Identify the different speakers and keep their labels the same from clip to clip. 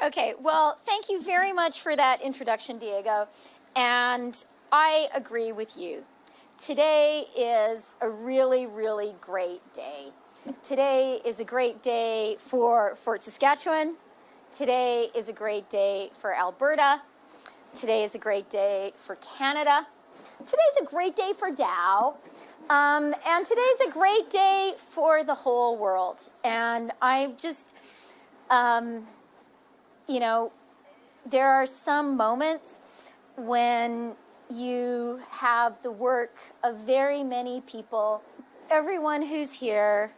Speaker 1: Okay, well, thank you very much for that introduction, Diego. And I agree with you. Today is a really, really great day. Today is a great day for Fort Saskatchewan. Today is a great day for Alberta. Today is a great day for Canada. Today's a great day for Dow. And today's a great day for the whole world. And I just, you know, there are some moments when you have the work of very many people, everyone who's here,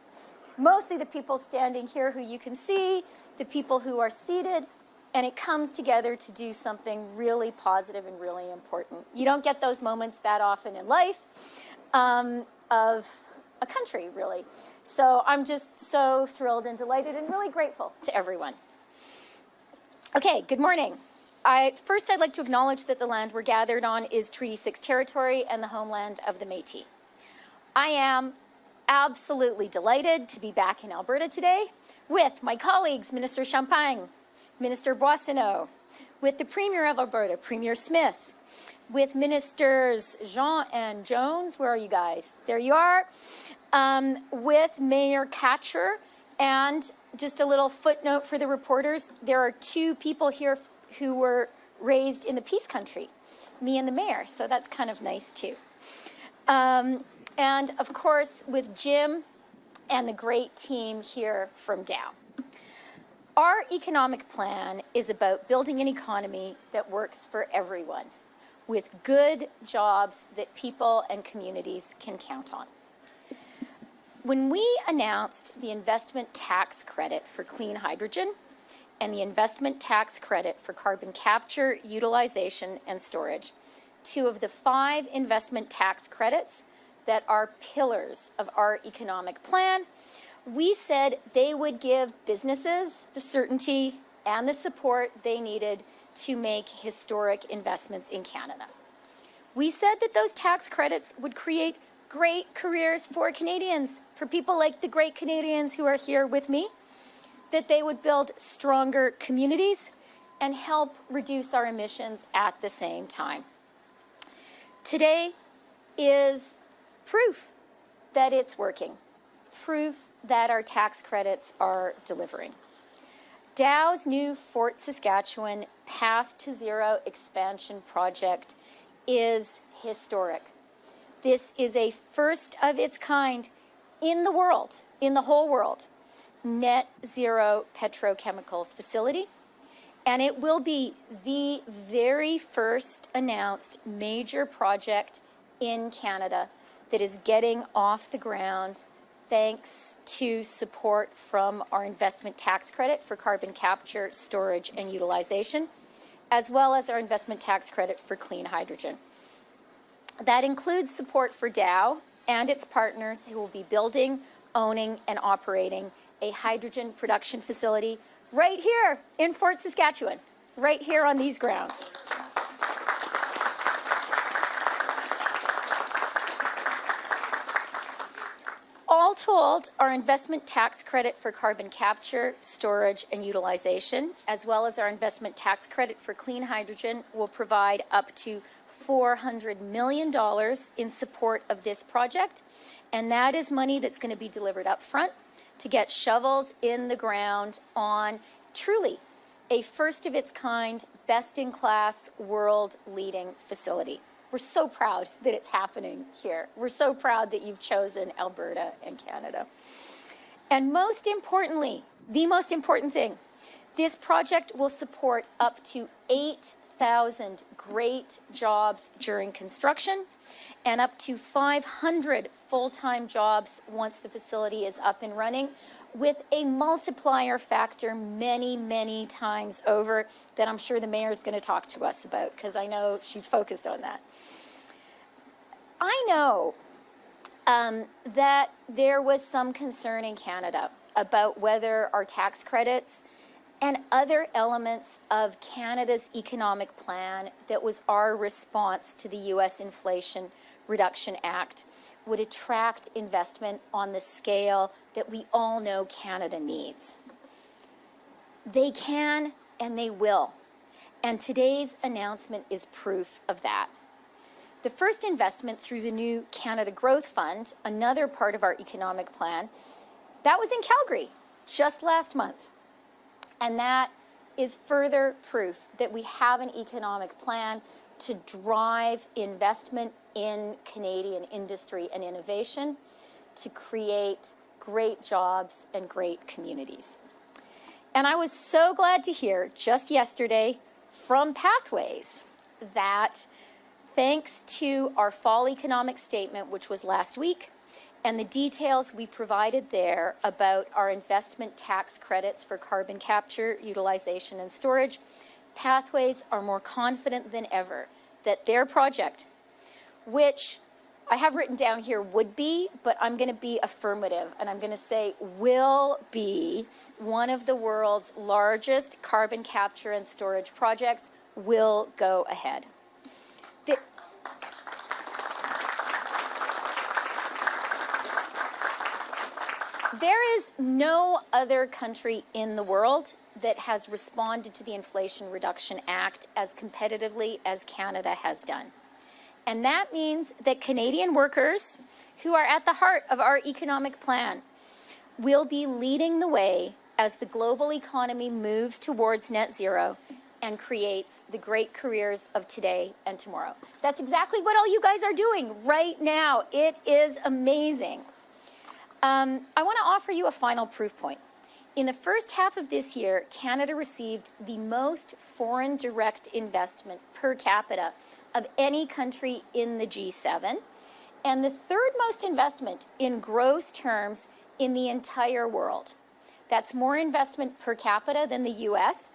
Speaker 1: mostly the people standing here who you can see, the people who are seated, and it comes together to do something really positive and really important. You don't get those moments that often in life of a country, really. So I'm just so thrilled and delighted and really grateful to everyone. Okay, good morning. First, I'd like to acknowledge that the land we're gathered on is Treaty 6 territory and the homeland of the Métis. I am absolutely delighted to be back in Alberta today with my colleagues, Minister Champagne, Minister Boissonnault, with the Premier of Alberta, Premier Smith, with Ministers Jean and Jones, where are you guys? There you are, with Mayor Katchur, and just a little footnote for the reporters, there are two people here who were raised in the Peace Country, me and the mayor, so that's kind of nice too. And of course, with Jim and the great team here from Dow. Our economic plan is about building an economy that works for everyone, with good jobs that people and communities can count on. When we announced the investment tax credit for clean hydrogen and the investment tax credit for carbon capture, utilization, and storage, two of the 5 investment tax credits that are pillars of our economic plan, we said they would give businesses the certainty and the support they needed to make historic investments in Canada. We said that those tax credits would create great careers for Canadians, for people like the great Canadians who are here with me, that they would build stronger communities and help reduce our emissions at the same time. Today is proof that it's working, proof that our tax credits are delivering. Dow's new Fort Saskatchewan Path to Zero expansion project is historic. This is a first of its kind in the world, in the whole world, net zero petrochemicals facility. And it will be the very first announced major project in Canada that is getting off the ground thanks to support from our investment tax credit for carbon capture, storage, and utilization, as well as our investment tax credit for clean hydrogen. That includes support for Dow and its partners who will be building, owning, and operating a hydrogen production facility right here in Fort Saskatchewan, right here on these grounds. All told, our investment tax credit for carbon capture, storage, and utilization, as well as our investment tax credit for clean hydrogen, will provide up to $400 million in support of this project. And that is money that's going to be delivered up front to get shovels in the ground on truly a first of its kind, best in class, world leading facility. We're so proud that it's happening here. We're so proud that you've chosen Alberta and Canada. And most importantly, the most important thing, this project will support up to 8,000 great jobs during construction and up to 500 full-time jobs once the facility is up and running, with a multiplier factor many, many times over that I'm sure the mayor is going to talk to us about, because I know she's focused on that. I know that there was some concern in Canada about whether our tax credits and other elements of Canada's economic plan that was our response to the U.S. Inflation Reduction Act would attract investment on the scale that we all know Canada needs. They can and they will. And today's announcement is proof of that. The first investment through the new Canada Growth Fund, another part of our economic plan, that was in Calgary just last month. And that is further proof that we have an economic plan to drive investment in Canadian industry and innovation to create great jobs and great communities. And I was so glad to hear just yesterday from Pathways that thanks to our fall economic statement, which was last week, and the details we provided there about our investment tax credits for carbon capture, utilization, and storage, Pathways are more confident than ever that their project, which I have written down here would be, but I'm going to be affirmative, and I'm going to say will be one of the world's largest carbon capture and storage projects, will go ahead. There is no other country in the world that has responded to the Inflation Reduction Act as competitively as Canada has done. And that means that Canadian workers, who are at the heart of our economic plan, will be leading the way as the global economy moves towards net zero and creates the great careers of today and tomorrow. That's exactly what all you guys are doing right now. It is amazing. I want to offer you a final proof point. In the first half of this year, Canada received the most foreign direct investment per capita of any country in the G7, and the third most investment in gross terms in the entire world. That's more investment per capita than the US,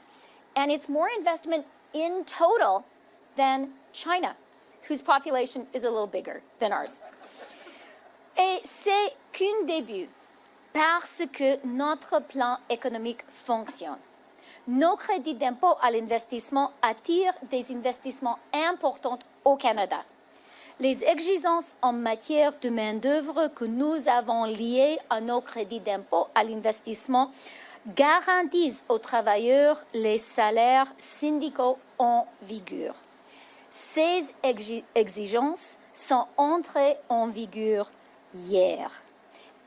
Speaker 1: and it's more investment in total than China, whose population is a little bigger than ours. Et c'est qu'un début, parce que notre plan économique fonctionne. Nos crédits d'impôt à l'investissement attirent des investissements importants au Canada. Les exigences en matière de main-d'œuvre que nous avons liées à nos crédits d'impôt à l'investissement garantissent aux travailleurs les salaires syndicaux en vigueur. Ces exigences sont entrées en vigueur hier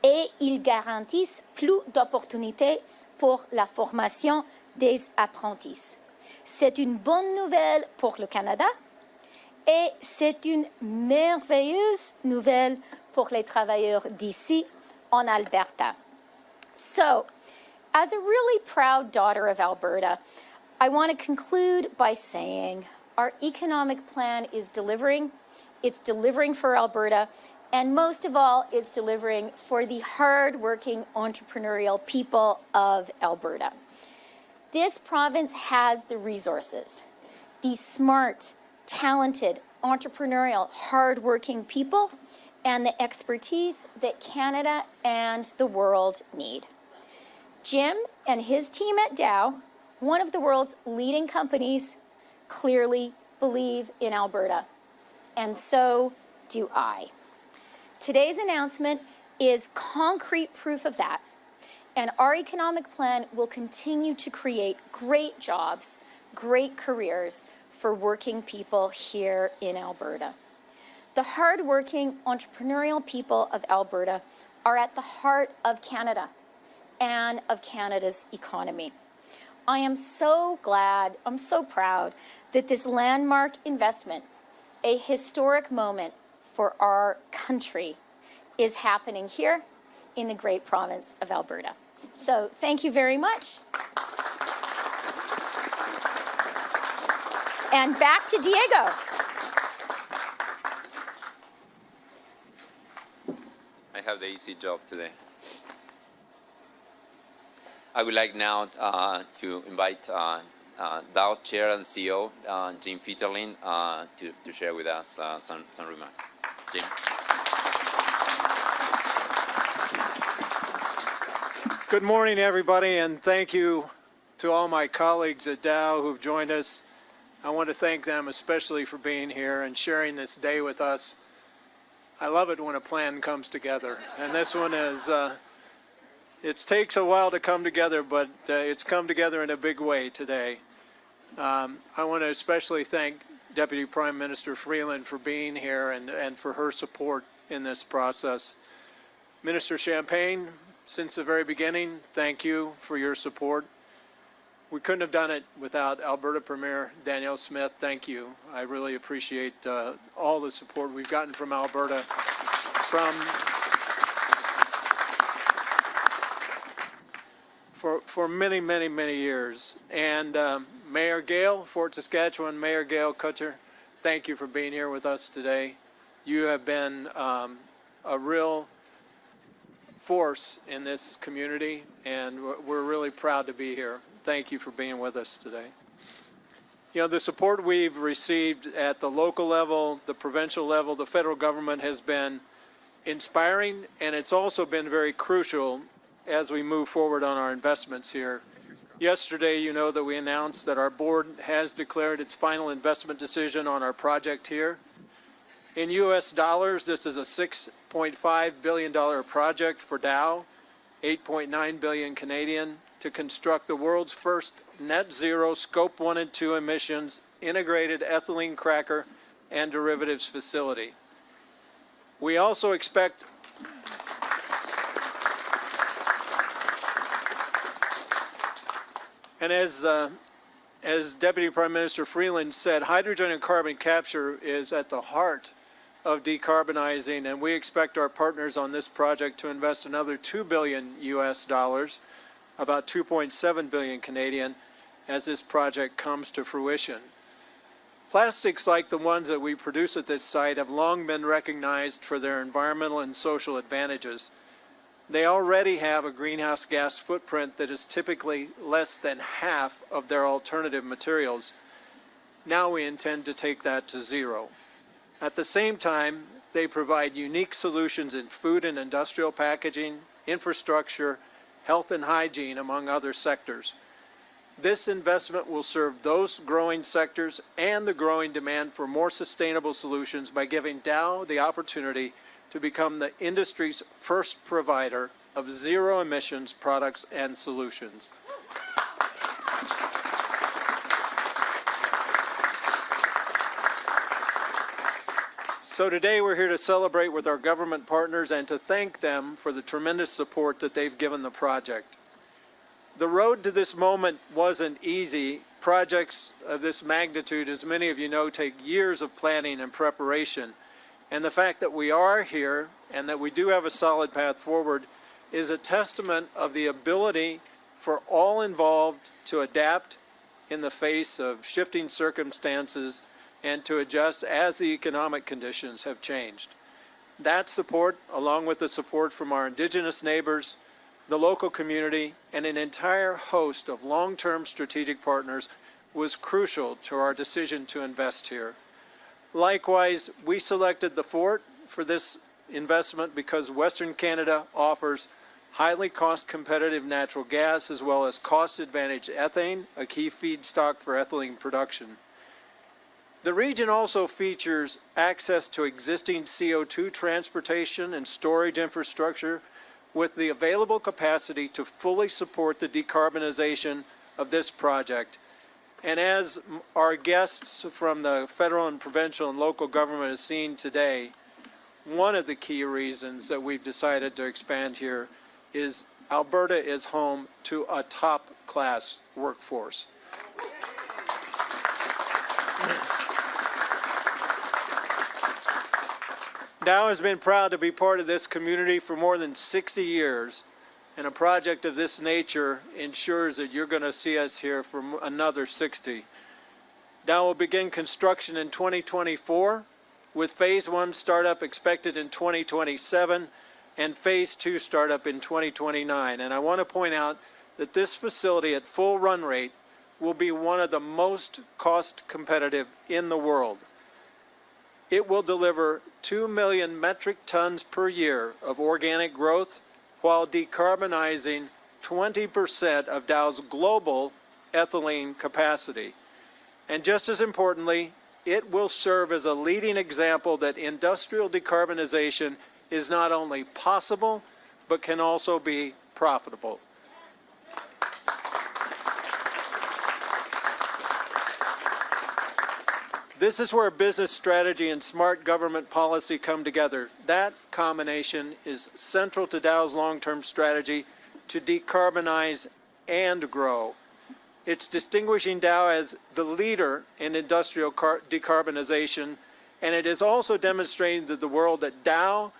Speaker 1: et ils garantissent plus d'opportunités pour la formation des apprentis. C'est une bonne nouvelle pour le Canada et c'est une merveilleuse nouvelle pour les travailleurs d'ici en Alberta. So, as a really proud daughter of Alberta, I want to conclude by saying our economic plan is delivering. It's delivering for Alberta. And most of all, it's delivering for the hard-working entrepreneurial people of Alberta. This province has the resources, the smart, talented, entrepreneurial, hard-working people, and the expertise that Canada and the world need. Jim and his team at Dow, one of the world's leading companies, clearly believe in Alberta. And so do I. Today's announcement is concrete proof of that, and our economic plan will continue to create great jobs, great careers for working people here in Alberta. The hardworking entrepreneurial people of Alberta are at the heart of Canada and of Canada's economy. I am so glad, I'm so proud that this landmark investment, a historic moment for our country, is happening here in the great province of Alberta. So thank you very much. And back to Diego.
Speaker 2: I have the easy job today. I would like now to invite Dow Chair and CEO Jim Fitterling to share with us some remarks. Jim.
Speaker 3: Good morning, everybody, and thank you to all my colleagues at Dow who've joined us. I want to thank them especially for being here and sharing this day with us. I love it when a plan comes together, and this one is, it takes a while to come together, but it's come together in a big way today. I want to especially thank Deputy Prime Minister Freeland for being here and for her support in this process. Minister Champagne, since the very beginning, thank you for your support. We couldn't have done it without Alberta Premier Danielle Smith. Thank you. I really appreciate all the support we've gotten from Alberta, for many, many, many years. And Mayor Gale, Fort Saskatchewan, Mayor Gale Katchur, thank you for being here with us today. You have been a real force in this community, and we're really proud to be here. Thank you for being with us today. You know, the support we've received at the local level, the provincial level, the federal government has been inspiring, and it's also been very crucial as we move forward on our investments here. Yesterday, you know that we announced that our board has declared its final investment decision on our project here. In US dollars, this is a $6.5 billion project for Dow, 8.9 billion Canadian, to construct the world's first net zero scope 1 and 2 emissions integrated ethylene cracker and derivatives facility. We also expect and as Deputy Prime Minister Freeland said, hydrogen and carbon capture is at the heart of decarbonizing, and we expect our partners on this project to invest another $2 billion US dollars, about 2.7 billion Canadian, as this project comes to fruition. Plastics like the ones that we produce at this site have long been recognized for their environmental and social advantages. They already have a greenhouse gas footprint that is typically less than half of their alternative materials. Now we intend to take that to zero. At the same time, they provide unique solutions in food and industrial packaging, infrastructure, health and hygiene, among other sectors. This investment will serve those growing sectors and the growing demand for more sustainable solutions by giving Dow the opportunity to become the industry's first provider of zero emissions products and solutions. So today we're here to celebrate with our government partners and to thank them for the tremendous support that they've given the project. The road to this moment wasn't easy. Projects of this magnitude, as many of you know, take years of planning and preparation. And the fact that we are here and that we do have a solid path forward is a testament of the ability for all involved to adapt in the face of shifting circumstances and to adjust as the economic conditions have changed. That support, along with the support from our Indigenous neighbors, the local community, and an entire host of long-term strategic partners, was crucial to our decision to invest here. Likewise, we selected the Fort for this investment because Western Canada offers highly cost-competitive natural gas as well as cost-advantaged ethane, a key feedstock for ethylene production. The region also features access to existing CO2 transportation and storage infrastructure with the available capacity to fully support the decarbonization of this project. And as our guests from the federal and provincial and local government have seen today, one of the key reasons that we've decided to expand here is Alberta is home to a top-class workforce. Dow has been proud to be part of this community for more than 60 years, and a project of this nature ensures that you're going to see us here for another 60. Dow will begin construction in 2024, with Phase 1 startup expected in 2027 and Phase 2 startup in 2029. And I want to point out that this facility at full run rate will be one of the most cost competitive in the world. It will deliver 2 million metric tons per year of organic growth while decarbonizing 20% of Dow's global ethylene capacity. And just as importantly, it will serve as a leading example that industrial decarbonization is not only possible, but can also be profitable. This is where business strategy and smart government policy come together. That combination is central to Dow's long-term strategy to decarbonize and grow. It's distinguishing Dow as the leader in industrial decarbonization, and it is also demonstrating to the world that Dow,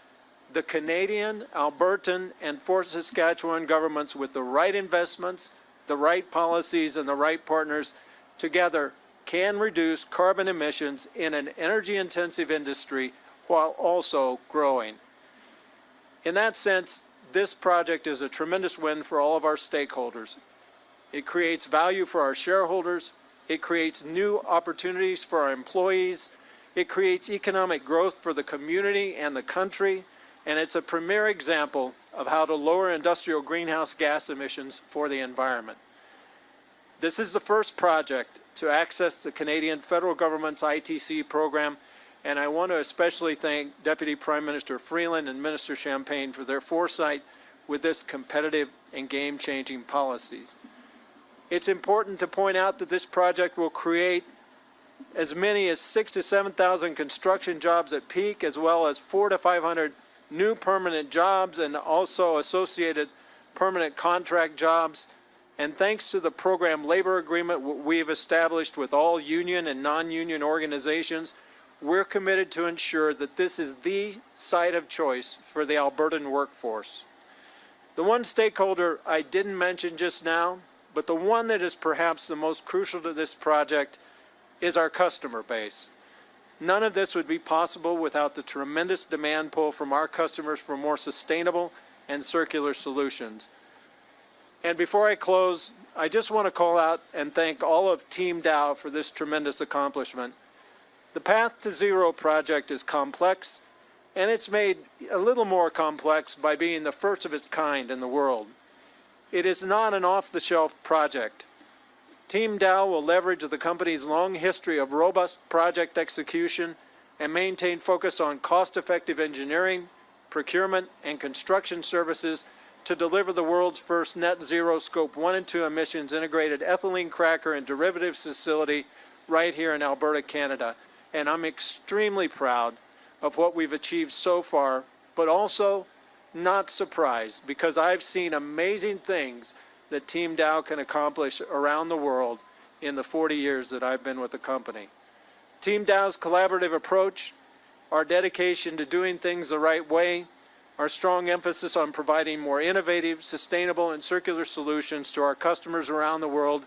Speaker 3: the Canadian, Albertan, and Fort Saskatchewan governments, with the right investments, the right policies, and the right partners together, can reduce carbon emissions in an energy-intensive industry while also growing. In that sense, this project is a tremendous win for all of our stakeholders. It creates value for our shareholders. It creates new opportunities for our employees. It creates economic growth for the community and the country. And it's a premier example of how to lower industrial greenhouse gas emissions for the environment. This is the first project to access the Canadian federal government's ITC program, and I want to especially thank Deputy Prime Minister Freeland and Minister Champagne for their foresight with this competitive and game-changing policies. It's important to point out that this project will create as many as 6,000 to 7,000 construction jobs at peak, as well as 400 to 500 new permanent jobs and also associated permanent contract jobs. And thanks to the program labor agreement we've established with all union and non-union organizations, we're committed to ensure that this is the site of choice for the Albertan workforce. The one stakeholder I didn't mention just now, but the one that is perhaps the most crucial to this project, is our customer base. None of this would be possible without the tremendous demand pull from our customers for more sustainable and circular solutions. And before I close, I just want to call out and thank all of Team Dow for this tremendous accomplishment. The Path to Zero project is complex, and it's made a little more complex by being the first of its kind in the world. It is not an off-the-shelf project. Team Dow will leverage the company's long history of robust project execution and maintain focus on cost-effective engineering, procurement, and construction services to deliver the world's first net zero Scope 1 and 2 emissions integrated ethylene cracker and derivatives facility right here in Alberta, Canada. And I'm extremely proud of what we've achieved so far, but also not surprised, because I've seen amazing things that Team Dow can accomplish around the world in the 40 years that I've been with the company. Team Dow's collaborative approach, our dedication to doing things the right way, our strong emphasis on providing more innovative, sustainable, and circular solutions to our customers around the world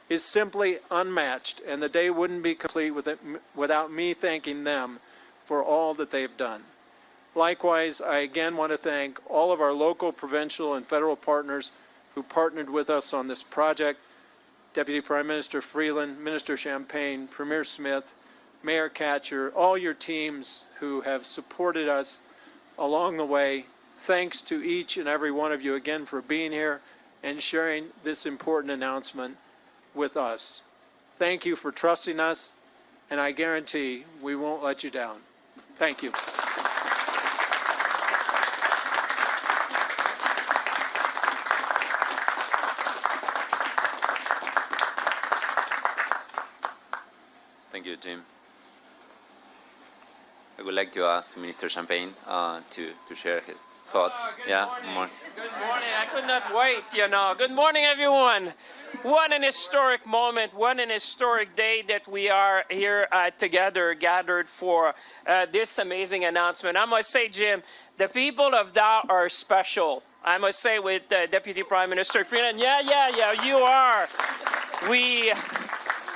Speaker 3: is simply unmatched, and the day wouldn't be complete without me thanking them for all that they've done. Likewise, I again want to thank all of our local, provincial, and federal partners who partnered with us on this project: Deputy Prime Minister Freeland, Minister Champagne, Premier Smith, Mayor Katchur, all your teams who have supported us along the way. Thanks to each and every one of you again for being here and sharing this important announcement with us. Thank you for trusting us, and I guarantee we won't let you down. Thank you.
Speaker 2: Thank you, Jim. I would like to ask Minister Champagne to share his thoughts.
Speaker 4: Good morning. Good morning. I could not wait, you know. Good morning, everyone. What an historic moment. What an historic day that we are here together, gathered for this amazing announcement. I must say, Jim, the people of Dow are special. I must say, with Deputy Prime Minister Freeland, yeah, you are. We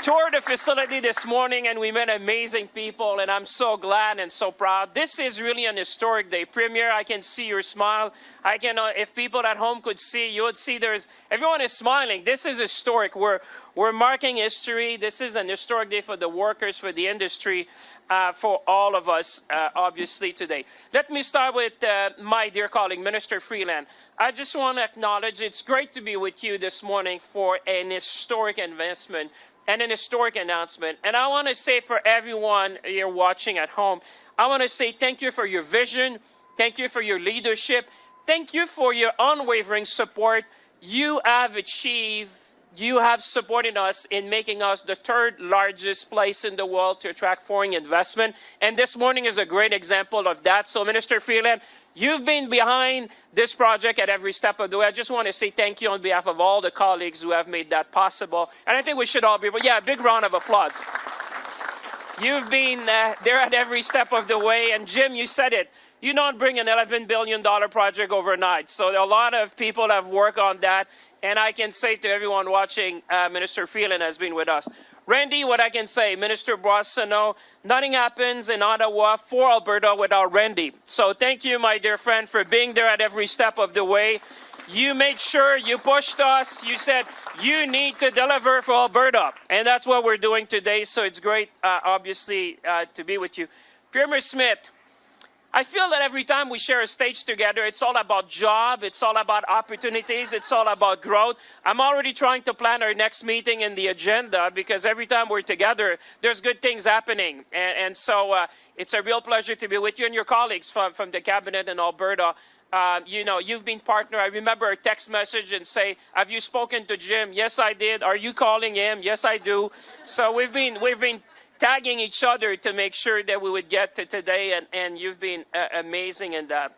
Speaker 4: toured the facility this morning and we met amazing people, and I'm so glad and so proud. This is really an historic day. Premier, I can see your smile. I can, if people at home could see, you would see everyone is smiling. This is historic. We're marking history. This is an historic day for the workers, for the industry, for all of us, obviously, today. Let me start with my dear colleague, Minister Freeland. I just want to acknowledge it's great to be with you this morning for an historic investment and an historic announcement. And I want to say, for everyone here watching at home, I want to say thank you for your vision. Thank you for your leadership. Thank you for your unwavering support. You have achieved you have supported us in making us the third largest place in the world to attract foreign investment. And this morning is a great example of that. So Minister Freeland, you've been behind this project at every step of the way. I just want to say thank you on behalf of all the colleagues who have made that possible. And I think we should all be, yeah, a big round of applause. You've been there at every step of the way. And Jim, you said it. You don't bring an $11 billion project overnight. So a lot of people have worked on that. And I can say to everyone watching, Minister Freeland has been with us. Randy, what I can say, Minister Boissonnault, nothing happens in Ottawa for Alberta without Randy. So thank you, my dear friend, for being there at every step of the way. You made sure, you pushed us, you said, you need to deliver for Alberta. And that's what we're doing today. So it's great, obviously, to be with you. Premier Smith, I feel that every time we share a stage together, it's all about job, it's all about opportunities, it's all about growth. I'm already trying to plan our next meeting in the agenda because every time we're together, there's good things happening. And so it's a real pleasure to be with you and your colleagues from the cabinet in Alberta. You know, you've been partner. I remember a text message and say, have you spoken to Jim? Yes, I did. Are you calling him? Yes, I do. So we've been tagging each other to make sure that we would get to today, and you've been amazing in that.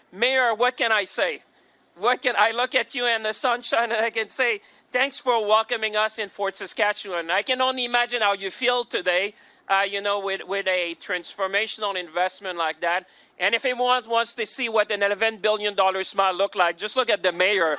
Speaker 4: Mayor, what can I say? I look at you in the sunshine and I can say, thanks for welcoming us in Fort Saskatchewan. I can only imagine how you feel today, you know, with a transformational investment like that. And if anyone wants to see what an $11 billion smile look like, just look at the mayor.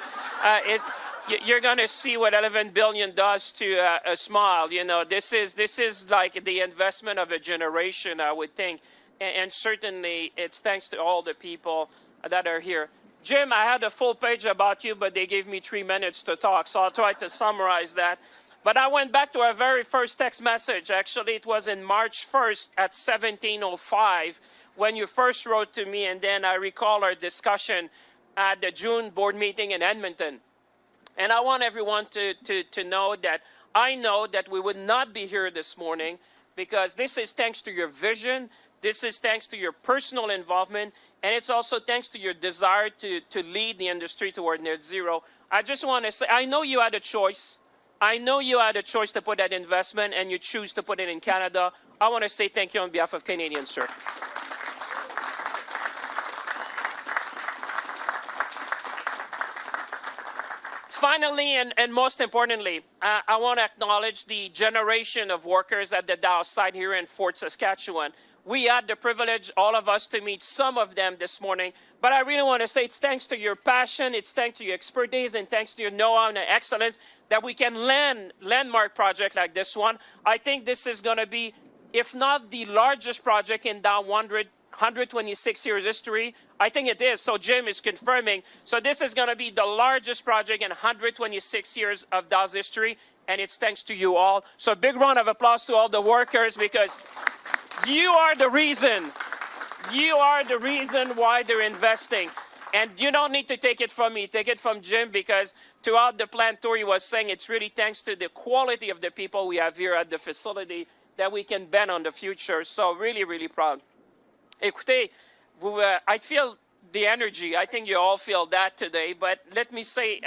Speaker 4: You're going to see what $11 billion does to a smile. You know, this is like the investment of a generation, I would think. And certainly it's thanks to all the people that are here. Jim, I had a full page about you, but they gave me 3 minutes to talk. So I'll try to summarize that. But I went back to our very first text message. Actually, it was in March 1st at 17:05 when you first wrote to me. And then I recall our discussion at the June board meeting in Edmonton. And I want everyone to know that I know that we would not be here this morning because this is thanks to your vision, this is thanks to your personal involvement, and it's also thanks to your desire to lead the industry toward net zero. I just want to say, I know you had a choice. I know you had a choice to put that investment, and you choose to put it in Canada. I want to say thank you on behalf of Canadians, sir. Finally, and most importantly, I want to acknowledge the generation of workers at the Dow site here in Fort Saskatchewan. We had the privilege, all of us, to meet some of them this morning. But I really want to say it's thanks to your passion, it's thanks to your expertise, and thanks to your know-how and excellence that we can landmark project like this one. I think this is going to be, if not the largest project in Dow 126 years history. I think it is. So Jim is confirming. So this is going to be the largest project in 126 years of Dow's history, and it's thanks to you all. So a big round of applause to all the workers because you are the reason. You are the reason why they're investing. And you don't need to take it from me. Take it from Jim because throughout the plant tour he was saying it's really thanks to the quality of the people we have here at the facility that we can bet on the future. So really, really proud. Écoutez, I feel the energy. I think you all feel that today. But let me say,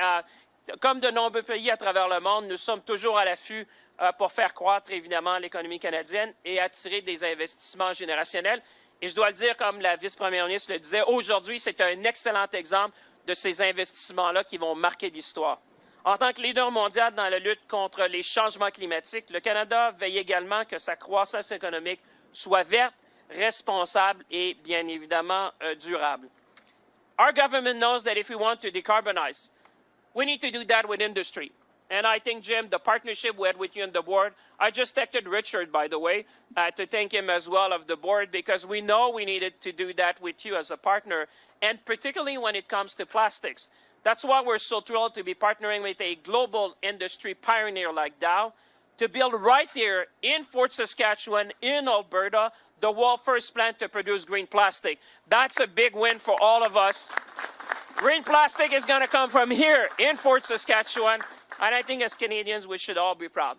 Speaker 4: comme de nombreux pays à travers le monde, nous sommes toujours à l'affût pour faire croître, évidemment, l'économie canadienne et attirer des investissements générationnels. Et je dois le dire, comme la vice-première ministre le disait, aujourd'hui, c'est un excellent exemple de ces investissements-là qui vont marquer l'histoire. En tant que leader mondial dans la lutte contre les changements climatiques, le Canada veille également que sa croissance économique soit verte, responsable et bien évidemment durable. Our government knows that if we want to decarbonize, we need to do that with industry. And I think, Jim, the partnership we had with you on the board, I just texted Richard, by the way, to thank him as well of the board because we know we needed to do that with you as a partner, and particularly when it comes to plastics. That's why we're so thrilled to be partnering with a global industry pioneer like Dow to build right here in Fort Saskatchewan, in Alberta, the world's first plant to produce green plastic. That's a big win for all of us. Green plastic is going to come from here in Fort Saskatchewan, and I think as Canadians, we should all be proud.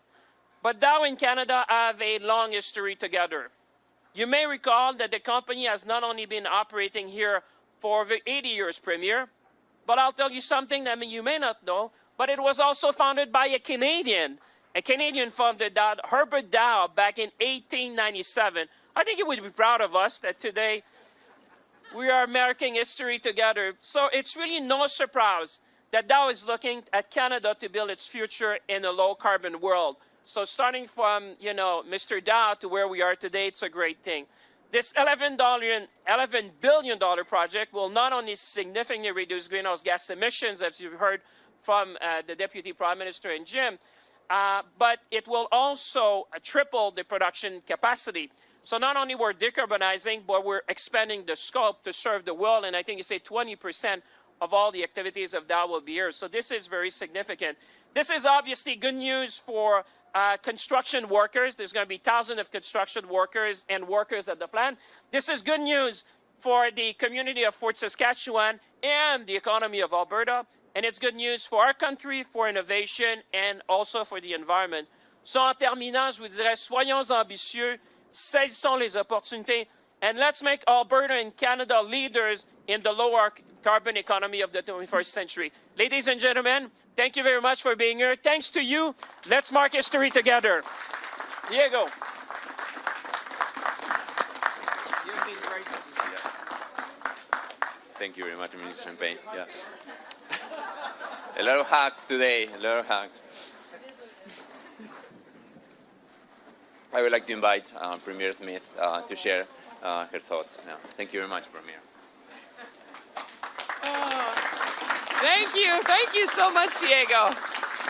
Speaker 4: But Dow and Canada have a long history together. You may recall that the company has not only been operating here for over 80 years, Premier, but I'll tell you something that you may not know. but it was also founded by a Canadian founded Dow, Herbert Dow, back in 1897. I think he would be proud of us that today we are making history together. So it's really no surprise that Dow is looking at Canada to build its future in a low-carbon world. So starting from, Mr. Dow to where we are today, it's a great thing. This $11 billion project will not only significantly reduce greenhouse gas emissions, as you've heard from the Deputy Prime Minister and Jim, but it will also triple the production capacity. So not only we're decarbonizing, but we're expanding the scope to serve the world. And I think you say 20% of all the activities of Dow will be here. So this is very significant. This is obviously good news for construction workers. There's going to be thousands of construction workers and workers at the plant. This is good news for the community of Fort Saskatchewan and the economy of Alberta. And it's good news for our country, for innovation, and also for the environment. So en terminant, je vous dirais, soyons ambitieux, saisissons les opportunités, and let's make Alberta and Canada leaders in the lower carbon economy of the 21st century. Ladies and gentlemen, thank you very much for being here. Thanks to you. Let's mark history together. Diego.
Speaker 2: Thank you very much, Minister Champagne. Yeah. A lot of hugs today, a lot of hugs. I would like to invite Premier Smith to share her thoughts now. Thank you very much, Premier.
Speaker 5: Thank you so much, Diego.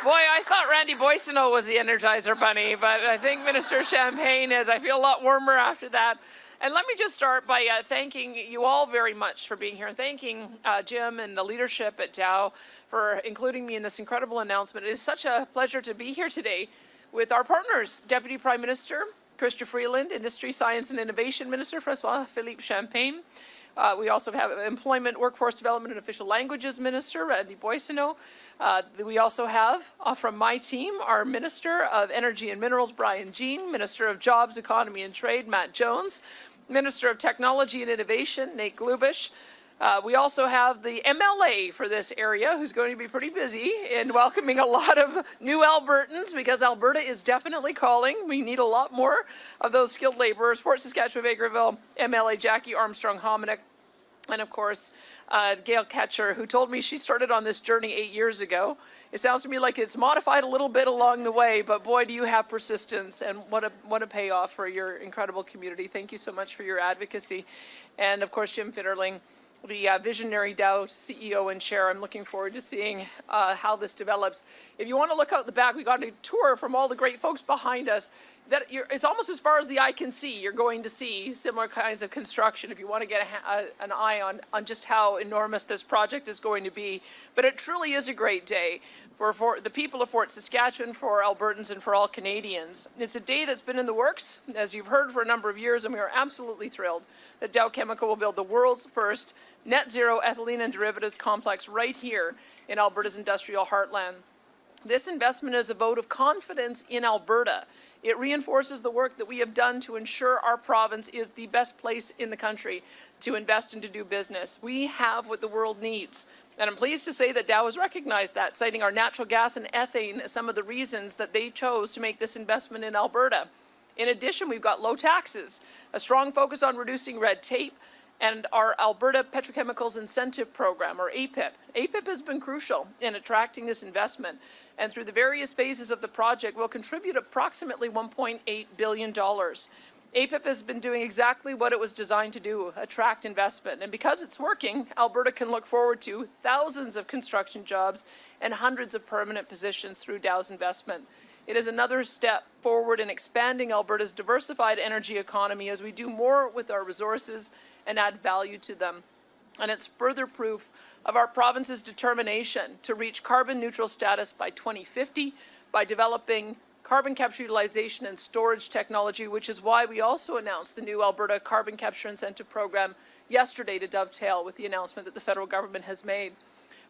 Speaker 5: Boy, I thought Randy Boissonnault was the Energizer Bunny, but I think Minister Champagne is. I feel a lot warmer after that. And let me just start by thanking you all very much for being here, and thanking Jim and the leadership at Dow for including me in this incredible announcement. It is such a pleasure to be here today with our partners, Deputy Prime Minister Chrystia Freeland, Industry, Science and Innovation Minister François-Philippe Champagne. We also have Employment, Workforce Development and Official Languages Minister Randy Boissonnault. We also have, from my team, our Minister of Energy and Minerals, Brian Jean, Minister of Jobs, Economy and Trade, Matt Jones, Minister of Technology and Innovation, Nate Glubish. We also have the MLA for this area, who's going to be pretty busy in welcoming a lot of new Albertans, because Alberta is definitely calling. We need a lot more of those skilled laborers. Fort Saskatchewan, Vegreville, MLA Jackie Armstrong-Hominick, and of course, Gale Katchur, who told me she started on this journey 8 years ago. It sounds to me like it's modified a little bit along the way, but boy, do you have persistence, and what a payoff for your incredible community. Thank you so much for your advocacy. And of course, Jim Fitterling, the visionary Dow CEO and Chair. I'm looking forward to seeing how this develops. If you want to look out the back, we got a tour from all the great folks behind us. It's almost as far as the eye can see. You're going to see similar kinds of construction if you want to get an eye on just how enormous this project is going to be. But it truly is a great day for the people of Fort Saskatchewan, for Albertans, and for all Canadians. It's a day that's been in the works, as you've heard, for a number of years, and we are absolutely thrilled that Dow Chemical will build the world's first net zero ethylene and derivatives complex right here in Alberta's industrial heartland. This investment is a vote of confidence in Alberta. It reinforces the work that we have done to ensure our province is the best place in the country to invest and to do business. We have what the world needs. And I'm pleased to say that Dow has recognized that, citing our natural gas and ethane as some of the reasons that they chose to make this investment in Alberta. In addition, we've got low taxes, a strong focus on reducing red tape, and our Alberta Petrochemicals Incentive Program, or APIP. APIP has been crucial in attracting this investment, and through the various phases of the project will contribute approximately $1.8 billion. APIP has been doing exactly what it was designed to do, attract investment. And because it's working, Alberta can look forward to thousands of construction jobs and hundreds of permanent positions through Dow's investment. It is another step forward in expanding Alberta's diversified energy economy as we do more with our resources and add value to them. And it's further proof of our province's determination to reach carbon neutral status by 2050 by developing carbon capture utilization and storage technology, which is why we also announced the new Alberta Carbon Capture Incentive Program yesterday to dovetail with the announcement that the federal government has made.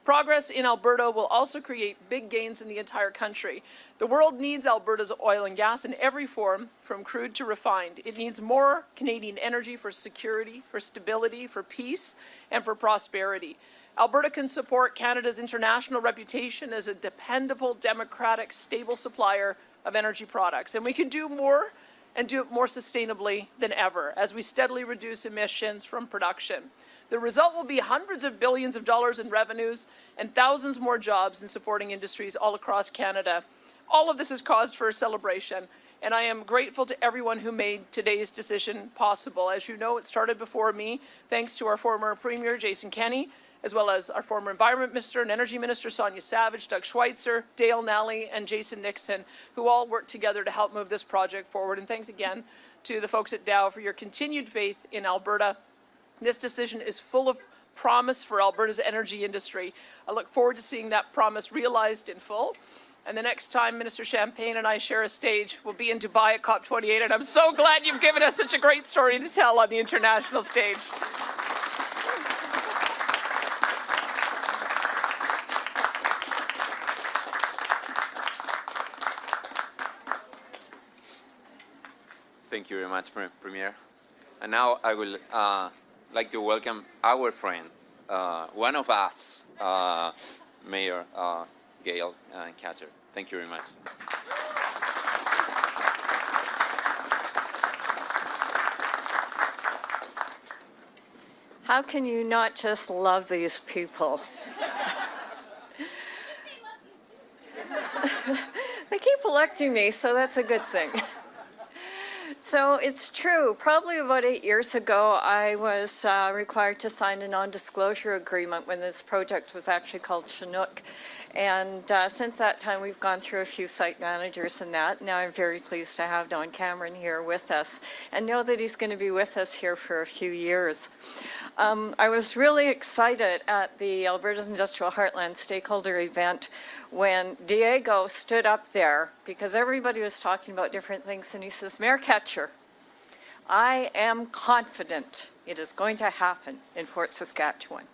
Speaker 5: Progress in Alberta will also create big gains in the entire country. The world needs Alberta's oil and gas in every form, from crude to refined. It needs more Canadian energy for security, for stability, for peace, and for prosperity. Alberta can support Canada's international reputation as a dependable, democratic, stable supplier of energy products. And we can do more and do it more sustainably than ever as we steadily reduce emissions from production. The result will be hundreds of billions of dollars in revenues and thousands more jobs in supporting industries all across Canada. All of this is cause for celebration, and I am grateful to everyone who made today's decision possible. As you know, it started before me, thanks to our former Premier, Jason Kenney, as well as our former Environment Minister and Energy Minister, Sonia Savage, Doug Schweitzer, Dale Nally, and Jason Nixon, who all worked together to help move this project forward. And thanks again to the folks at Dow for your continued faith in Alberta. This decision is full of promise for Alberta's energy industry. I look forward to seeing that promise realized in full. And the next time Minister Champagne and I share a stage, we'll be in Dubai at COP28. And I'm so glad you've given us such a great story to tell on the international stage.
Speaker 2: Thank you very much, Premier. And now I will like to welcome our friend, one of us, Mayor Gale Katchur. Thank you very much.
Speaker 6: How can you not just love these people? They keep electing me, so that's a good thing. So it's true. Probably about 8 years ago, I was required to sign a non-disclosure agreement when this project was actually called Chinook. And since that time, we've gone through a few site managers and that. Now I'm very pleased to have Don Cameron here with us and know that he's going to be with us here for a few years. I was really excited at the Alberta's Industrial Heartland stakeholder event when Diego stood up there, because everybody was talking about different things, and he says, Mayor Katchur, I am confident it is going to happen in Fort Saskatchewan.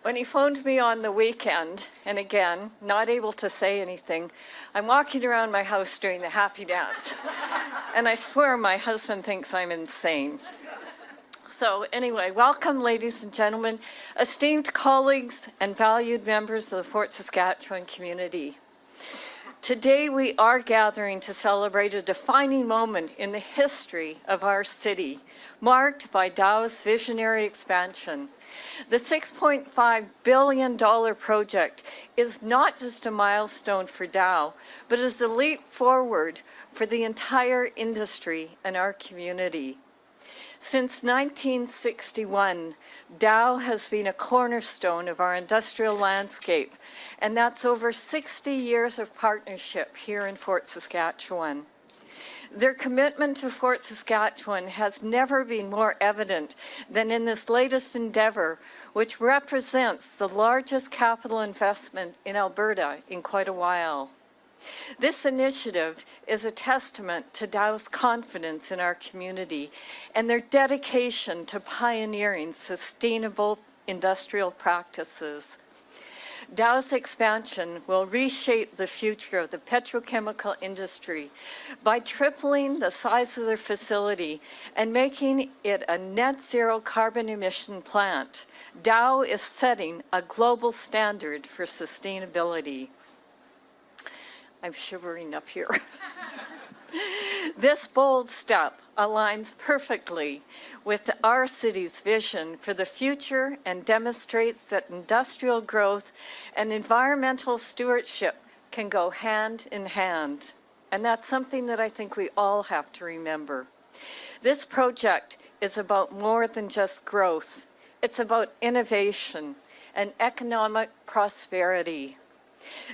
Speaker 6: When he phoned me on the weekend, and again, not able to say anything, I'm walking around my house doing the happy dance. And I swear my husband thinks I'm insane. So anyway, welcome, ladies and gentlemen, esteemed colleagues and valued members of the Fort Saskatchewan community. Today we are gathering to celebrate a defining moment in the history of our city, marked by Dow's visionary expansion. The $6.5 billion project is not just a milestone for Dow, but is a leap forward for the entire industry and our community. Since 1961, Dow has been a cornerstone of our industrial landscape, and that's over 60 years of partnership here in Fort Saskatchewan. Their commitment to Fort Saskatchewan has never been more evident than in this latest endeavor, which represents the largest capital investment in Alberta in quite a while. This initiative is a testament to Dow's confidence in our community and their dedication to pioneering sustainable industrial practices. Dow's expansion will reshape the future of the petrochemical industry by tripling the size of their facility and making it a net zero carbon emission plant. Dow is setting a global standard for sustainability. I'm shivering up here. This bold step aligns perfectly with our city's vision for the future and demonstrates that industrial growth and environmental stewardship can go hand in hand. And that's something that I think we all have to remember. This project is about more than just growth. It's about innovation and economic prosperity.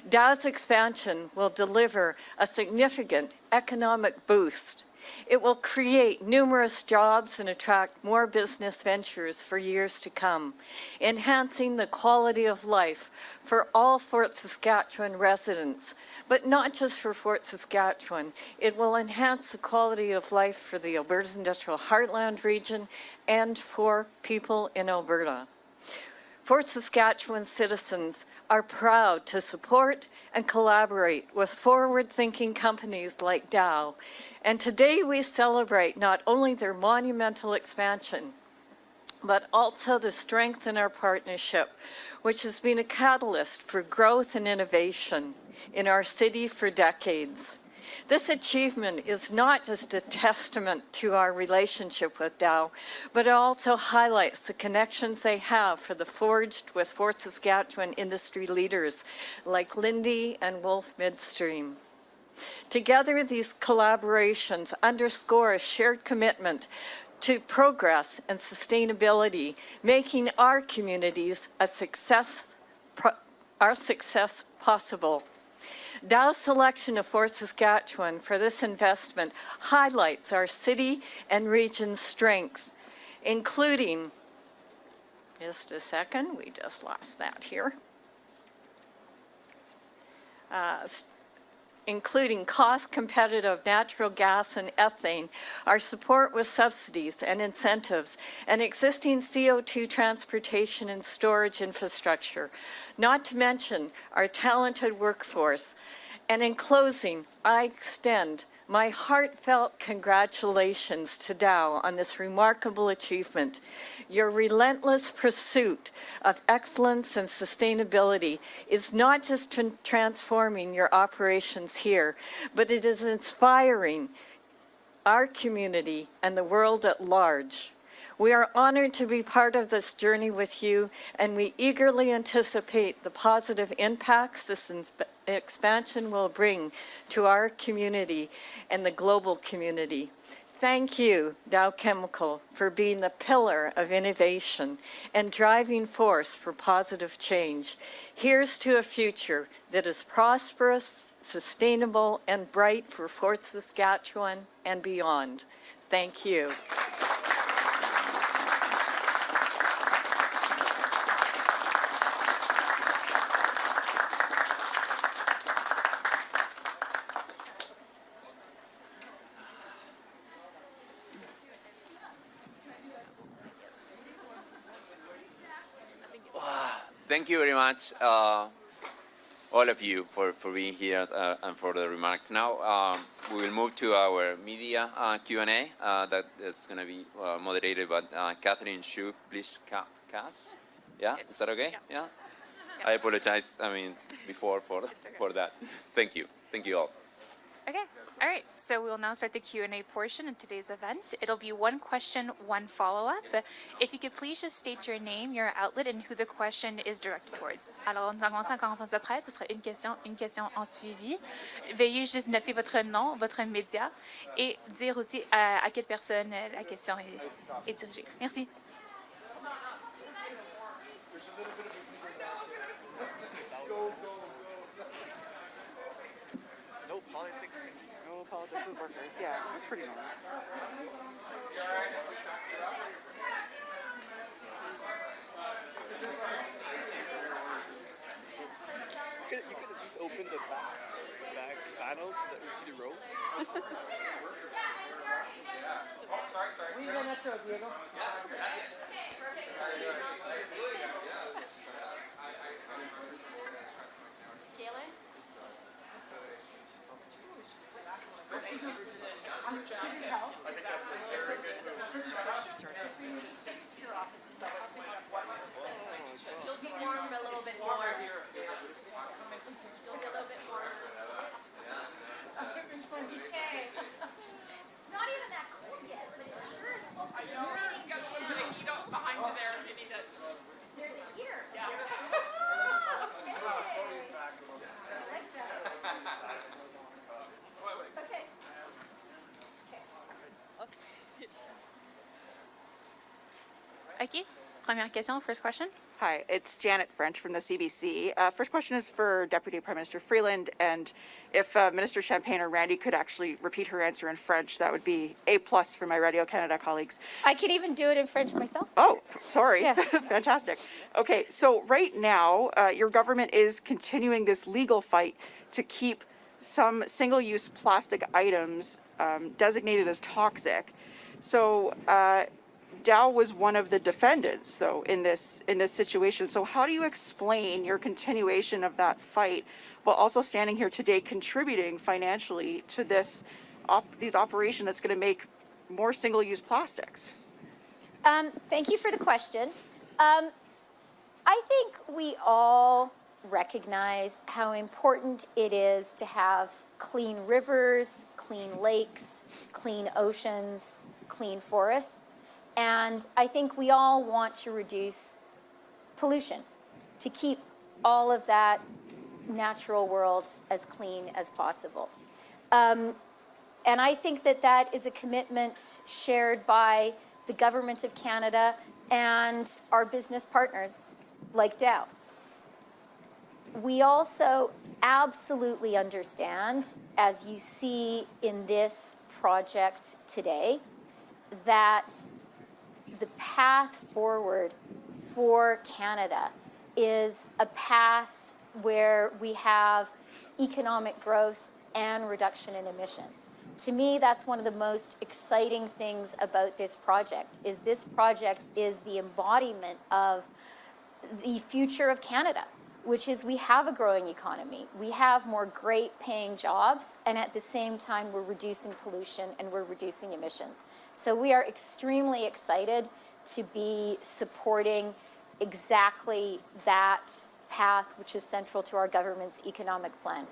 Speaker 6: Dow's expansion will deliver a significant economic boost. It will create numerous jobs and attract more business ventures for years to come, enhancing the quality of life for all Fort Saskatchewan residents, but not just for Fort Saskatchewan. It will enhance the quality of life for the Alberta's Industrial Heartland region and for people in Alberta. Fort Saskatchewan citizens are proud to support and collaborate with forward-thinking companies like Dow. And today we celebrate not only their monumental expansion, but also the strength in our partnership, which has been a catalyst for growth and innovation in our city for decades. This achievement is not just a testament to our relationship with Dow, but it also highlights the connections they have for the forged with Fort Saskatchewan industry leaders like Linde and Wolf Midstream. Together, these collaborations underscore a shared commitment to progress and sustainability, making our communities our success possible. Dow's selection of Fort Saskatchewan for this investment highlights our city and region's strength, including, just a second, we just lost that here, including cost-competitive natural gas and ethane, our support with subsidies and incentives, and existing CO2 transportation and storage infrastructure, not to mention our talented workforce. And in closing, I extend my heartfelt congratulations to Dow on this remarkable achievement. Your relentless pursuit of excellence and sustainability is not just transforming your operations here, but it is inspiring our community and the world at large. We are honored to be part of this journey with you, and we eagerly anticipate the positive impacts this expansion will bring to our community and the global community. Thank you, Dow Chemical, for being the pillar of innovation and driving force for positive change. Here's to a future that is prosperous, sustainable, and bright for Fort Saskatchewan and beyond. Thank you.
Speaker 2: Thank you very much, all of you, for being here and for the remarks. Now we will move to our media Q&A that is going to be moderated by Catherine Shu. Please, Cass. Yeah, is that okay? Yeah. I apologize. I mean, before for that. Thank you. Thank you all.
Speaker 7: Okay. All right. So we will now start the Q&A portion of today's event. It'll be one question, one follow-up. If you could please just state your name, your outlet, and who the question is directed towards. Alors, nous commençons la conférence de presse. Ce sera une question en suivi. Veuillez juste noter votre nom, votre média, et dire aussi à quelle personne la question est dirigée. Merci.
Speaker 8: The food workers, yeah, it's pretty normal. You could have just opened the back panel that we see the road.
Speaker 1: Galen? You'll be warm a little bit more. You'll be a little bit more. Okay. It's not even that cold yet, but it sure is cold. I know.
Speaker 5: You got to put a heat up behind you there if you need it.
Speaker 1: There's a heater.
Speaker 5: Yeah.
Speaker 1: Okay. I like that. Okay.
Speaker 7: OK. Première question, first question.
Speaker 8: Hi, it's Janet French from the CBC. First question is for Deputy Prime Minister Freeland, and if Minister Champagne or Randy could actually repeat her answer in French, that would be A+ for my Radio Canada colleagues.
Speaker 1: I could even do it in French myself.
Speaker 8: Oh, sorry.
Speaker 1: Yeah.
Speaker 8: Fantastic. Okay, so right now, your government is continuing this legal fight to keep some single-use plastic items designated as toxic. So Dow was one of the defendants, though, in this situation. So how do you explain your continuation of that fight while also standing here today contributing financially to these operations that's going to make more single-use plastics?
Speaker 1: Thank you for the question. I think we all recognize how important it is to have clean rivers, clean lakes, clean oceans, clean forests. And I think we all want to reduce pollution, to keep all of that natural world as clean as possible. And I think that that is a commitment shared by the Government of Canada and our business partners like Dow. We also absolutely understand, as you see in this project today, that the path forward for Canada is a path where we have economic growth and reduction in emissions. To me, that's one of the most exciting things about this project is the embodiment of the future of Canada, which is we have a growing economy, we have more great paying jobs, and at the same time we're reducing pollution and we're reducing emissions. So we are extremely excited to be supporting exactly that path, which is central to our government's economic plan.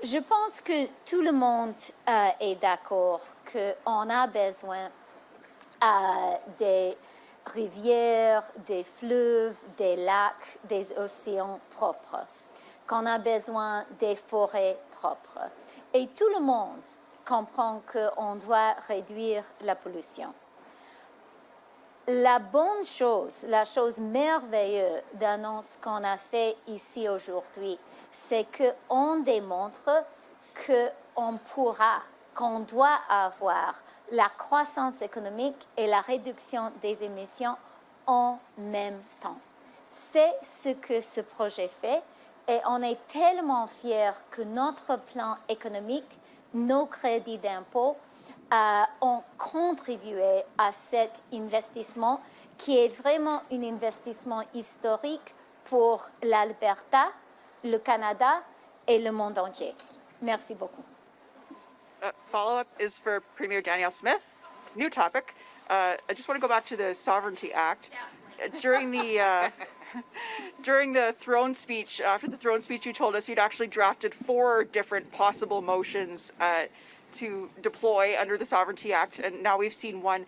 Speaker 1: Je pense que tout le monde est d'accord qu'on a besoin des rivières, des fleuves, des lacs, des océans propres, qu'on a besoin des forêts propres. Et tout le monde comprend qu'on doit réduire la pollution. La bonne chose, la chose merveilleuse dans ce qu'on a fait ici aujourd'hui, c'est qu'on démontre qu'on pourra, qu'on doit avoir la croissance économique et la réduction des émissions en même temps. C'est ce que ce projet fait et on est tellement fiers que notre plan économique, nos crédits d'impôt, ont contribué à cet investissement qui est vraiment un investissement historique pour l'Alberta, le Canada et le monde entier. Merci beaucoup.
Speaker 8: Follow-up is for Premier Danielle Smith. New topic. I just want to go back to the Sovereignty Act. During the throne speech, after the throne speech, you told us you'd actually drafted 4 different possible motions to deploy under the Sovereignty Act, and now we've seen one.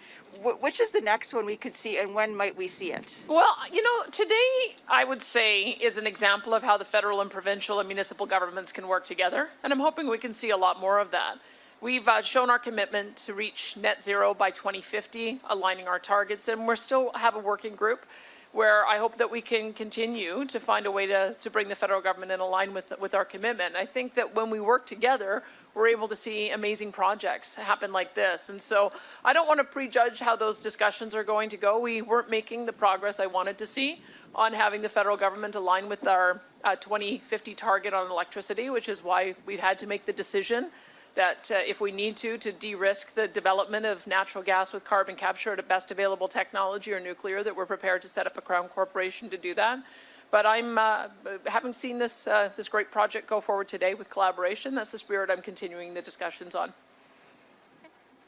Speaker 8: Which is the next one we could see, and when might we see it?
Speaker 5: Well, you know, today I would say is an example of how the federal and provincial and municipal governments can work together, and I'm hoping we can see a lot more of that. We've shown our commitment to reach net zero by 2050, aligning our targets, and we still have a working group where I hope that we can continue to find a way to bring the federal government in line with our commitment. I think that when we work together, we're able to see amazing projects happen like this. And so I don't want to prejudge how those discussions are going to go. We weren't making the progress I wanted to see on having the federal government align with our 2050 target on electricity, which is why we've had to make the decision that if we need to de-risk the development of natural gas with carbon capture at a best available technology or nuclear, that we're prepared to set up a Crown corporation to do that. But I'm, having seen this great project go forward today with collaboration, that's the spirit I'm continuing the discussions on.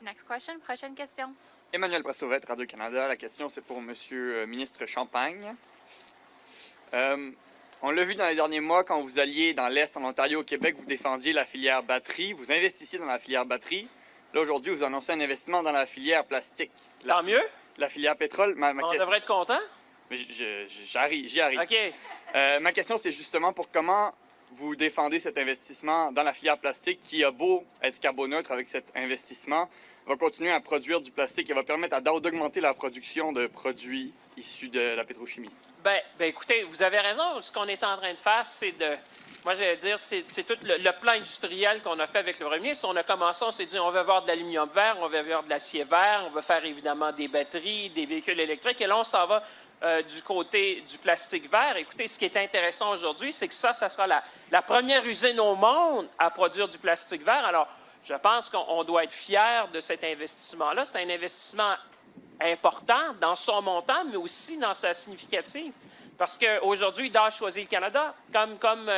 Speaker 7: Next question, prochaine question.
Speaker 9: Emmanuel Brassauvette, Radio-Canada. La question, c'est pour Monsieur ministre Champagne. On l'a vu dans les derniers mois, quand vous alliez dans l'Est, en Ontario, au Québec, vous défendiez la filière batterie, vous investissiez dans la filière batterie. Là, aujourd'hui, vous annoncez un investissement dans la filière plastique.
Speaker 5: Tant mieux.
Speaker 9: La filière pétrole.
Speaker 5: On devrait être content.
Speaker 9: J'y arrive.
Speaker 5: OK.
Speaker 9: Ma question, c'est justement pour comment vous défendez cet investissement dans la filière plastique qui a beau être carboneutre avec cet investissement, va continuer à produire du plastique et va permettre à Dow d'augmenter la production de produits issus de la pétrochimie.
Speaker 5: Ben, écoutez, vous avez raison. Ce qu'on est en train de faire, c'est moi, j'allais dire, c'est tout le plan industriel qu'on a fait avec le premier ministre. On a commencé, on s'est dit, on veut avoir de l'aluminium vert, on veut avoir de l'acier vert, on veut faire évidemment des batteries, des véhicules électriques. Et là, on s'en va du côté du plastique vert. Écoutez, ce qui est intéressant aujourd'hui, c'est que ça sera la première usine au monde à produire du plastique vert. Alors, je pense qu'on doit être fiers de cet investissement-là. C'est un investissement important dans son montant, mais aussi dans sa significative. Parce qu'aujourd'hui, Dow choisit le Canada. Comme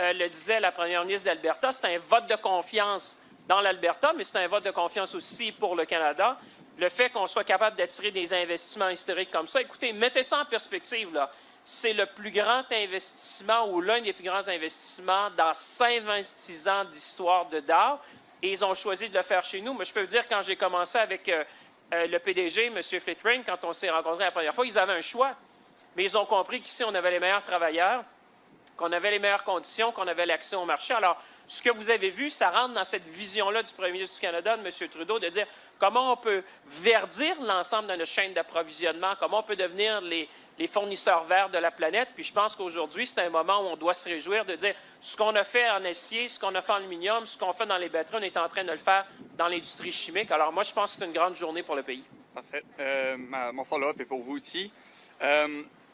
Speaker 5: le disait la première ministre d'Alberta, c'est un vote de confiance dans l'Alberta, mais c'est un vote de confiance aussi pour le Canada.
Speaker 4: le fait qu'on soit capable d'attirer des investissements historiques comme ça, écoutez, mettez ça en perspective, là. C'est le plus grand investissement ou l'un des plus grands investissements dans 26 ans d'histoire de Dow. Et ils ont choisi de le faire chez nous. Mais je peux vous dire, quand j'ai commencé avec le PDG, M. Fitterling, quand on s'est rencontrés la première fois, ils avaient un choix. Mais ils ont compris qu'ici, on avait les meilleurs travailleurs, qu'on avait les meilleures conditions, qu'on avait l'accès au marché. Alors, ce que vous avez vu, ça rentre dans cette vision-là du premier ministre du Canada, de M. Trudeau, de dire comment on peut verdir l'ensemble de notre chaîne d'approvisionnement, comment on peut devenir les fournisseurs verts de la planète. Puis je pense qu'aujourd'hui, c'est un moment où on doit se réjouir de dire ce qu'on a fait en acier, ce qu'on a fait en aluminium, ce qu'on fait dans les batteries, on est en train de le faire dans l'industrie chimique. Alors moi, je pense que c'est une grande journée pour le pays.
Speaker 9: Parfait. Mon follow-up est pour vous aussi.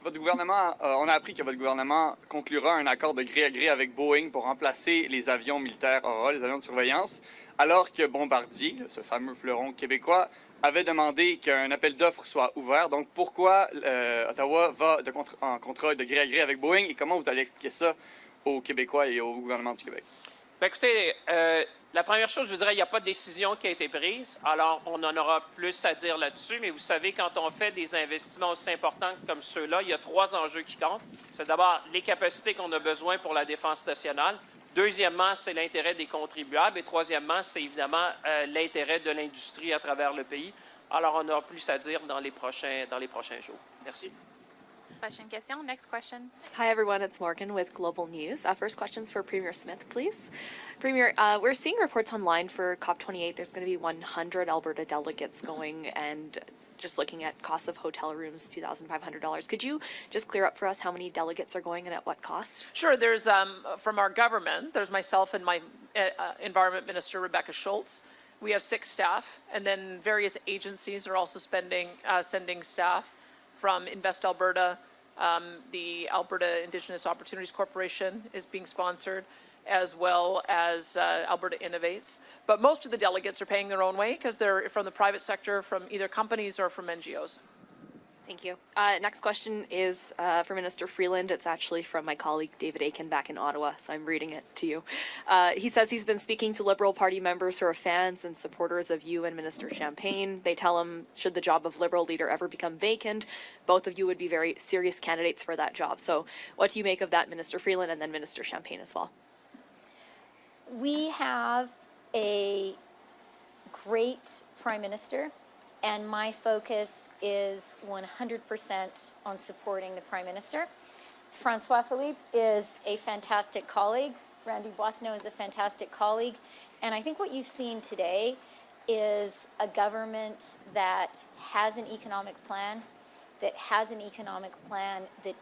Speaker 9: Votre gouvernement, on a appris que votre gouvernement conclura un accord de gré à gré avec Boeing pour remplacer les avions militaires Aurora, les avions de surveillance, alors que Bombardier, ce fameux fleuron québécois, avait demandé qu'un appel d'offres soit ouvert. Donc, pourquoi Ottawa va en contrat de gré à gré avec Boeing et comment vous allez expliquer ça aux Québécois et au gouvernement du Québec?
Speaker 4: Bien, écoutez, la première chose, je vous dirais, il n'y a pas de décision qui a été prise. Alors, on en aura plus à dire là-dessus. Mais vous savez, quand on fait des investissements aussi importants comme ceux-là, il y a 3 enjeux qui comptent. C'est d'abord les capacités qu'on a besoin pour la défense nationale. Deuxièmement, c'est l'intérêt des contribuables. Et troisièmement, c'est évidemment l'intérêt de l'industrie à travers le pays. Alors, on aura plus à dire dans les prochains jours. Merci.
Speaker 7: Question. Next question.
Speaker 10: Hi, everyone. It's Morgan with Global News. First question's for Premier Smith, please. Premier, we're seeing reports online for COP28. There's going to be 100 Alberta delegates going, and just looking at cost of hotel rooms, $2,500. Could you just clear up for us how many delegates are going and at what cost?
Speaker 5: Sure. There's from our government. There's myself and my Environment Minister Rebecca Schultz. We have 6 staff, and then various agencies are also sending staff from Invest Alberta. The Alberta Indigenous Opportunities Corporation is being sponsored, as well as Alberta Innovates. But most of the delegates are paying their own way because they're from the private sector, from either companies or from NGOs.
Speaker 10: Thank you. Next question is for Minister Freeland. It's actually from my colleague David Aiken back in Ottawa, so I'm reading it to you. He says he's been speaking to Liberal Party members who are fans and supporters of you and Minister Champagne. They tell him, should the job of Liberal leader ever become vacant, both of you would be very serious candidates for that job. So what do you make of that, Minister Freeland, and then Minister Champagne as well?
Speaker 1: We have a great Prime Minister, and my focus is 100% on supporting the Prime Minister. François-Philippe is a fantastic colleague. Randy Boissonnault is a fantastic colleague. And I think what you've seen today is a government that has an economic plan, that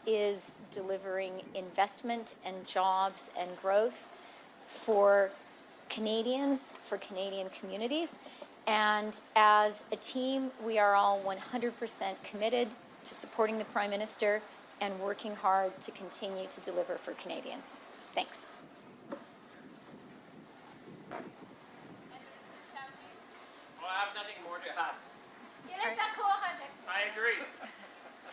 Speaker 1: is delivering investment and jobs and growth for Canadians, for Canadian communities. And as a team, we are all 100% committed to supporting the Prime Minister and working hard to continue to deliver for Canadians. Thanks.
Speaker 4: Well, I have nothing more to add. I agree.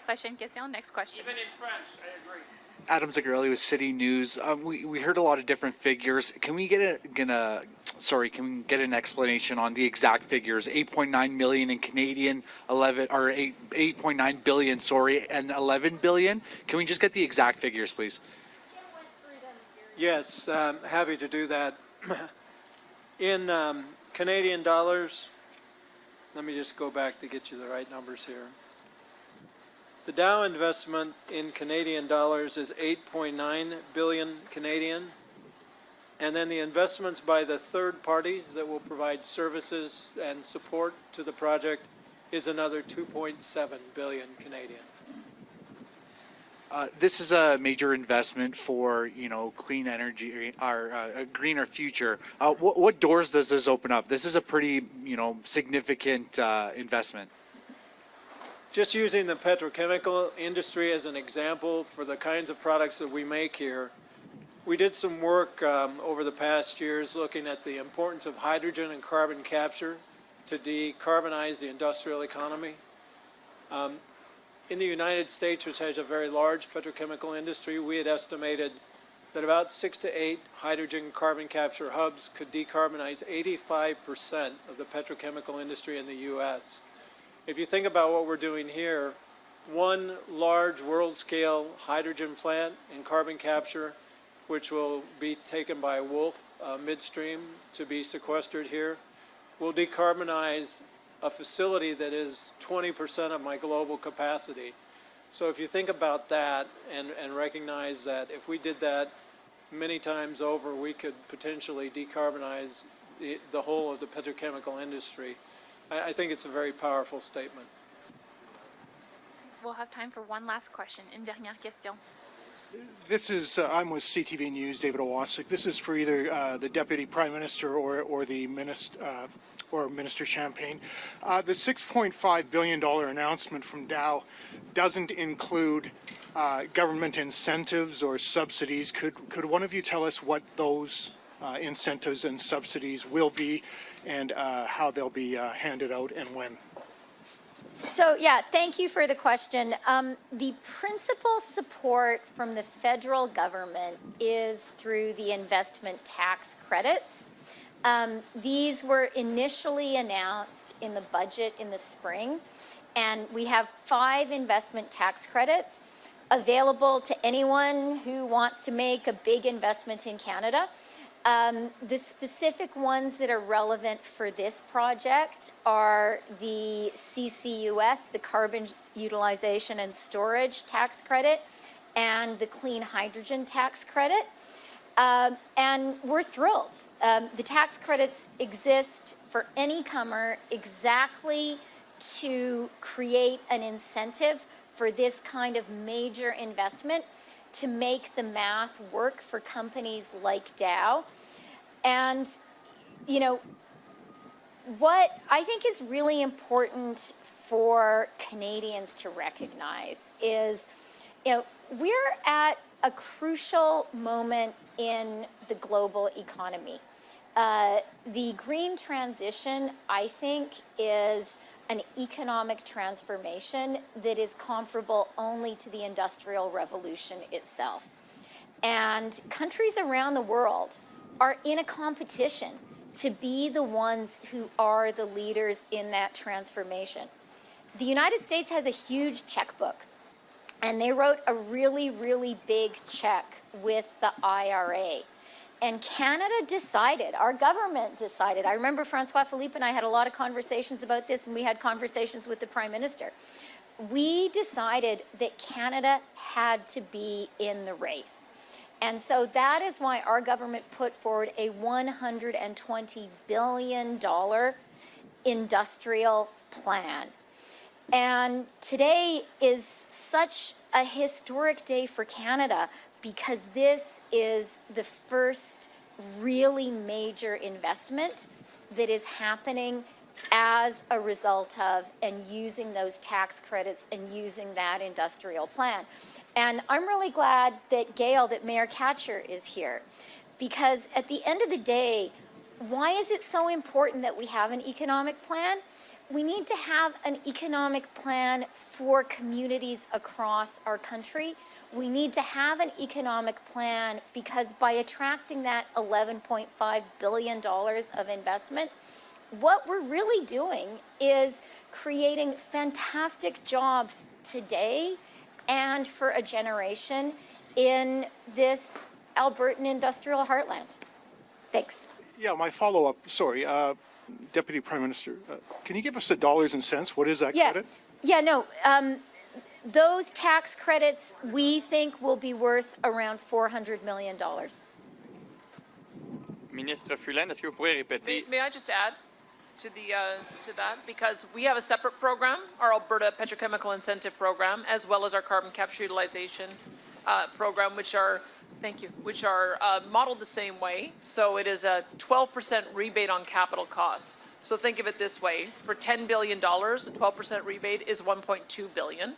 Speaker 7: Question. Next question.
Speaker 4: Even in French, I agree.
Speaker 11: Adam Zagarelli with City News. We heard a lot of different figures. Can we get an explanation on the exact figures? 8.9 million in Canadian, 8.9 billion, and 11 billion. Can we just get the exact figures, please?
Speaker 3: Yes, happy to do that. In Canadian dollars, let me just go back to get you the right numbers here. The Dow investment in Canadian dollars is 8.9 billion Canadian. And then the investments by the third parties that will provide services and support to the project is another 2.7 billion Canadian.
Speaker 11: This is a major investment for, clean energy, a greener future. What doors does this open up? This is a pretty, significant investment.
Speaker 3: Just using the petrochemical industry as an example for the kinds of products that we make here, we did some work over the past years looking at the importance of hydrogen and carbon capture to decarbonize the industrial economy. In the United States, which has a very large petrochemical industry, we had estimated that about 6 to 8 hydrogen carbon capture hubs could decarbonize 85% of the petrochemical industry in the U.S. If you think about what we're doing here, one large world-scale hydrogen plant in carbon capture, which will be taken by Wolf midstream to be sequestered here, will decarbonize a facility that is 20% of my global capacity. So if you think about that and recognize that if we did that many times over, we could potentially decarbonize the whole of the petrochemical industry. I think it's a very powerful statement.
Speaker 7: We'll have time for one last question. Une dernière question.
Speaker 12: This is, I'm with CTV News, David Owasik. This is for either the Deputy Prime Minister or the Minister, or Minister Champagne. The $6.5 billion announcement from Dow doesn't include government incentives or subsidies. Could one of you tell us what those incentives and subsidies will be and how they'll be handed out and when?
Speaker 1: So, yeah, thank you for the question. The principal support from the federal government is through the investment tax credits. These were initially announced in the budget in the spring, and we have 5 investment tax credits available to anyone who wants to make a big investment in Canada. The specific ones that are relevant for this project are the CCUS, the Carbon Utilization and Storage Tax Credit, and the Clean Hydrogen Tax Credit. And we're thrilled. The tax credits exist for any comer exactly to create an incentive for this kind of major investment to make the math work for companies like Dow. And, you know, what I think is really important for Canadians to recognize is, you know, we're at a crucial moment in the global economy. The green transition, I think, is an economic transformation that is comparable only to the Industrial Revolution itself. And countries around the world are in a competition to be the ones who are the leaders in that transformation. The United States has a huge checkbook, and they wrote a really, really big check with the IRA. And Canada decided, our government decided, I remember François-Philippe and I had a lot of conversations about this, and we had conversations with the Prime Minister. We decided that Canada had to be in the race. And so that is why our government put forward a $120 billion industrial plan. And today is such a historic day for Canada because this is the first really major investment that is happening as a result of and using those tax credits and using that industrial plan. And I'm really glad that Gale, that Mayor Katchur is here, because at the end of the day, why is it so important that we have an economic plan? We need to have an economic plan for communities across our country. We need to have an economic plan because by attracting that $11.5 billion of investment, what we're really doing is creating fantastic jobs today and for a generation in this Albertan industrial heartland. Thanks.
Speaker 12: Yeah, my follow-up, sorry, Deputy Prime Minister, can you give us the dollars and cents? What is that credit?
Speaker 1: Yeah, no. Those tax credits, we think, will be worth around $400 million.
Speaker 9: Ministre Freeland, est-ce que vous pourriez répéter?
Speaker 5: May I just add to that? Because we have a separate program, our Alberta Petrochemical Incentive Program, as well as our Carbon Capture Utilization Program, which are modeled the same way. So it is a 12% rebate on capital costs. So think of it this way: for $10 billion, a 12% rebate is $1.2 billion.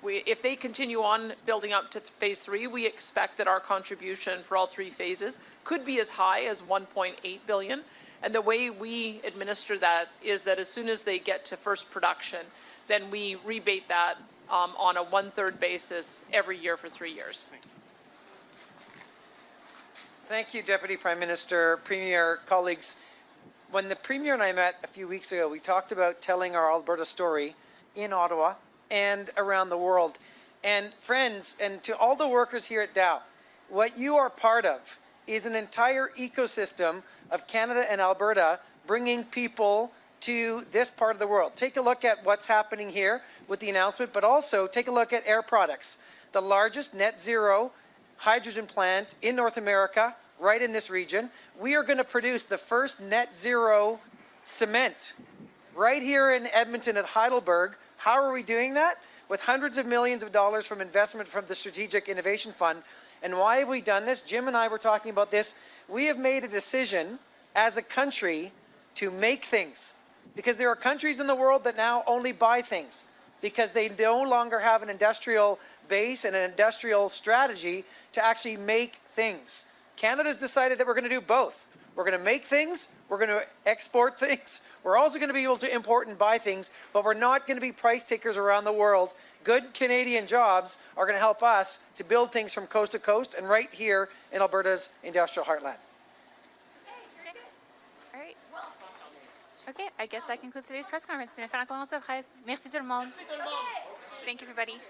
Speaker 5: If they continue on building up to phase 3, we expect that our contribution for all 3 phases could be as high as $1.8 billion. And the way we administer that is that as soon as they get to first production, then we rebate that on a 1/3 basis every year for 3 years.
Speaker 13: Thank you, Deputy Prime Minister, Premier, colleagues. When the Premier and I met a few weeks ago, we talked about telling our Alberta story in Ottawa and around the world. And friends, and to all the workers here at Dow, what you are part of is an entire ecosystem of Canada and Alberta bringing people to this part of the world. Take a look at what's happening here with the announcement, but also take a look at Air Products, the largest net zero hydrogen plant in North America, right in this region. We are going to produce the first net zero cement right here in Edmonton at Heidelberg. How are we doing that? With hundreds of millions of dollars from investment from the Strategic Innovation Fund. And why have we done this? Jim and I were talking about this. We have made a decision as a country to make things. Because there are countries in the world that now only buy things because they no longer have an industrial base and an industrial strategy to actually make things. Canada's decided that we're going to do both. We're going to make things, we're going to export things, we're also going to be able to import and buy things, but we're not going to be price takers around the world. Good Canadian jobs are going to help us to build things from coast to coast and right here in Alberta's industrial heartland.
Speaker 7: Okay, I guess that concludes today's press conference. C'est une fin de la conférence de presse. Merci tout le monde. Thank you, everybody.